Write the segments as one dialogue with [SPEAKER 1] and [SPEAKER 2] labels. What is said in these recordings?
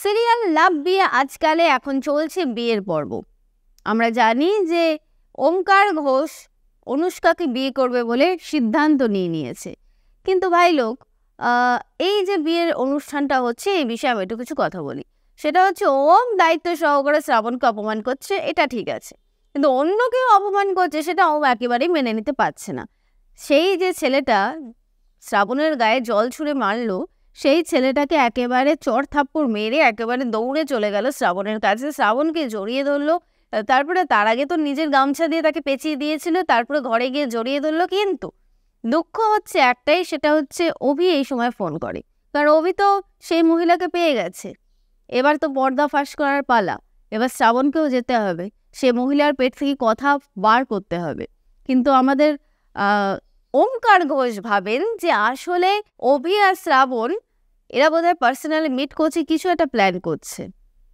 [SPEAKER 1] Serial লাভ বিয়ে আজকালে এখন চলছে বিয়ের পর্ব। আমরা জানি যে ওমকার ঘোষ অনুষ্কাকে বিয়ে করবে বলে সিদ্ধান্ত নিয়েছে। কিন্তু ভাই লোক, এই যে বিয়ের অনুষ্ঠানটা হচ্ছে এই বিষয়ে আমি একটু কিছু কথা বলি। সেটা হচ্ছে ওম দায়িত্ব সহকারে শ্রাবণকে অপমান করছে, এটা ঠিক আছে, কিন্তু অন্য কেউ অপমান করছে সেটা ওম একেবারেই মেনে নিতে পারছে না। সেই যে ছেলেটা শ্রাবণের গায়ে জল ছুঁড়ে মারলো, সেই ছেলেটাকে একেবারে চড় থাপ্পড় মেরে একেবারে দৌড়ে চলে গেল শ্রাবণের কাছে, শ্রাবণকে জড়িয়ে ধরলো। তারপরে তার আগে তো নিজের গামছা দিয়ে তাকে পেঁচিয়ে দিয়েছিল, তারপরে ঘরে গিয়ে জড়িয়ে ধরলো। কিন্তু দুঃখ হচ্ছে একটাই, সেটা হচ্ছে অভি এই সময় ফোন করে, কারণ অভি তো সেই মহিলাকে পেয়ে গেছে। এবার তো পর্দা ফাঁস করার পালা, এবার শ্রাবণকেও যেতে হবে, সে মহিলার পেট থেকে কথা বার করতে হবে। কিন্তু আমাদের ওমকার ঘোষ ভাবেন যে আসলে অভি আর শ্রাবণ এরা বোধহয় পার্সোনালি মিট করছে, কিছু একটা প্ল্যান করছে।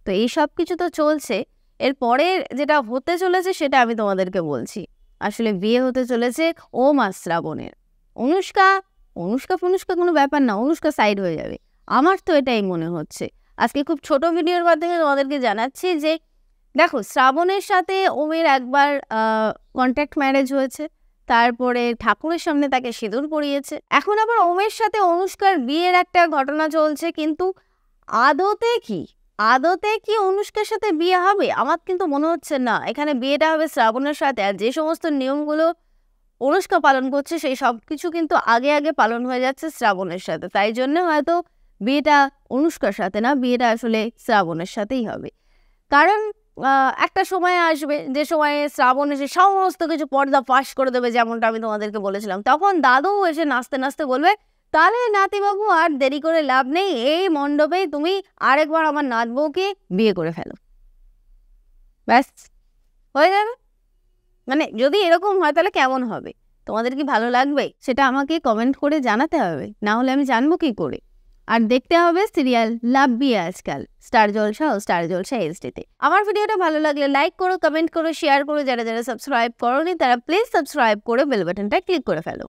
[SPEAKER 1] তো এই সব কিছু তো চলছে, এরপরে যেটা হতে চলেছে সেটা আমি তোমাদেরকে বলছি। আসলে বিয়ে হতে চলেছে ওম আর শ্রাবণের। অনুষ্কা কোনো ব্যাপার না, অনুষ্কা সাইড হয়ে যাবে, আমার তো এটাই মনে হচ্ছে। আজকে খুব ছোট ভিডিওর মাধ্যমে তোমাদেরকে জানাচ্ছি যে দেখো, শ্রাবণের সাথে ওমের একবার কন্ট্যাক্ট ম্যারেজ হয়েছে, তারপরে ঠাকুরের সামনে তাকে সিঁদুর পরিয়েছে, এখন আবার ওমের সাথে অনুষ্কার বিয়ের একটা ঘটনা চলছে। কিন্তু আদতে কি অনুষ্কার সাথে বিয়ে হবে? আমার কিন্তু মনে হচ্ছে না। এখানে বিয়েটা হবে শ্রাবণের সাথে, আর যে সমস্ত নিয়মগুলো অনুষ্কা পালন করছে সেই সব কিছু কিন্তু আগে পালন হয়ে যাচ্ছে শ্রাবণের সাথে। তাই জন্য হয়তো বিয়েটা অনুষ্কার সাথে না, বিয়েটা আসলে শ্রাবণের সাথেই হবে। কারণ একটা সময় আসবে যে সময়ে শ্রাবণ এসে সমস্ত কিছু পর্দা ফাঁস করে দেবে, যেমনটা আমি তোমাদেরকে বলেছিলাম। তখন দাদু এসে নাচতে নাচতে বলবে, তাহলে নাতিবাবু আর দেরি করে লাভ নেই, এই মণ্ডপে তুমি আরেকবার আমার নাত বউকে বিয়ে করে ফেলো, ব্যাস হয়ে যাবে। মানে যদি এরকম হয় তাহলে কেমন হবে? তোমাদের কি ভালো লাগবে? সেটা আমাকে কমেন্ট করে জানাতে হবে, না হলে আমি জানবো কি করে। আর দেখতে হবে সিরিয়াল লাভ বিয়ে আজকাল স্টার জলসা ও স্টার জলসা এইচডিতে। আমার ভিডিওটা ভালো লাগলে লাইক করো, কমেন্ট করো, শেয়ার করো। যারা সাবস্ক্রাইব করোনি তারা প্লিজ সাবস্ক্রাইব করে বেল বাটনটা ক্লিক করে ফেলো।